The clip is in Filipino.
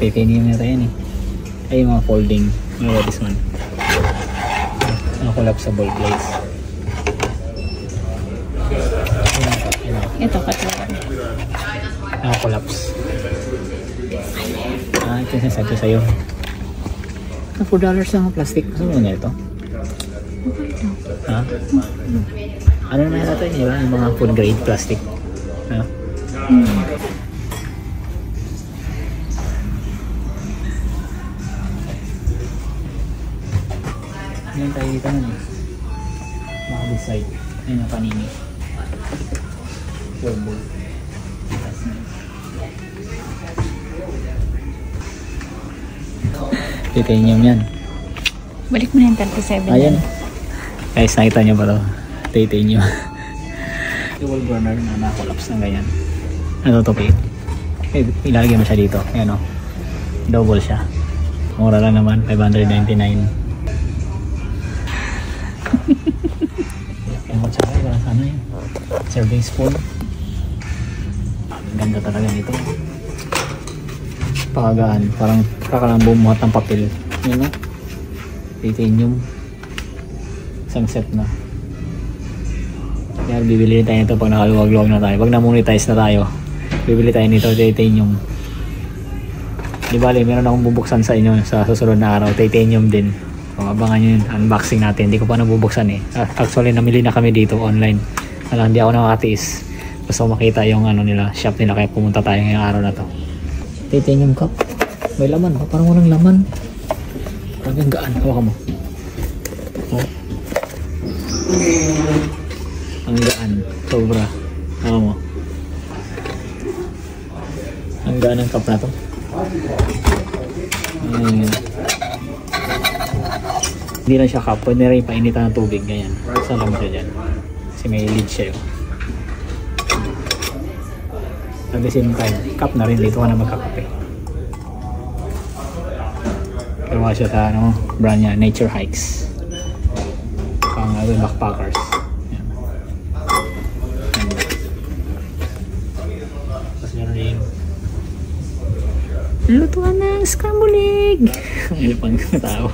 titanium nito yan eh. Ay, yung mga folding. Ano this one? Mga collapsible plates. Ito katulad. Mga collapse. Ito yung sinasabi ko sa'yo. $4 lang ang plastic. Gusto mo nga ito? Ha? Ano naman ito yun? Diba? Yung mga food grade plastic. Ha? Ngayon tayo dito nun eh. Maka-decide. Ayun ang panini. Football. Titanium yan. Balik mo na yung 37. Ayan. Guys, nakita nyo ba ito? Titanium. Dual burner na na-collapse ng ganyan. Ano to, Pete? Ilalagay mo siya dito. Ayan o. Double siya. Mura lang naman. $599. Ayan mo tsaka. Wala sana yun. Serving spoon. Ang ganda talaga nito. Pakagaan. Parang kakalang bumuhat ng papel. Yun o. Titanium. Isang set na. Kaya bibili tayo nito pag nakaluwag-luwag na tayo. Pag na-monetize na tayo, bibili tayo nito. Titanium. Di bali, meron akong bubuksan sa inyo sa susunod na araw. Titanium din. So, abangan nyo yung unboxing natin. Hindi ko pa nabubuksan eh. Actually, namili na kami dito online. Alam, hindi ako nakakatiis. Gusto ko makita yung ano nila, shop nila. Kaya pumunta tayo ngayong araw na to. Titanium cup. May laman. Parang walang laman. Parang yung gaan. Hawakan mo. Oh. Ang gaan. Sobra. Hawakan mo. Ang gaan ng cup na to. Hindi na siya cup. Pwede na rin painitan ng tubig. Ganyan. Saan lang siya dyan. Kasi may lid siya yun. At the same time, cup na rin. Dito ka na magkakape. Gawa siya sa ano, brand niya, Nature Hikes. Pang backpackers. Yan. Tapos meron rin lutuan ng scrambled egg. Ang pang tao.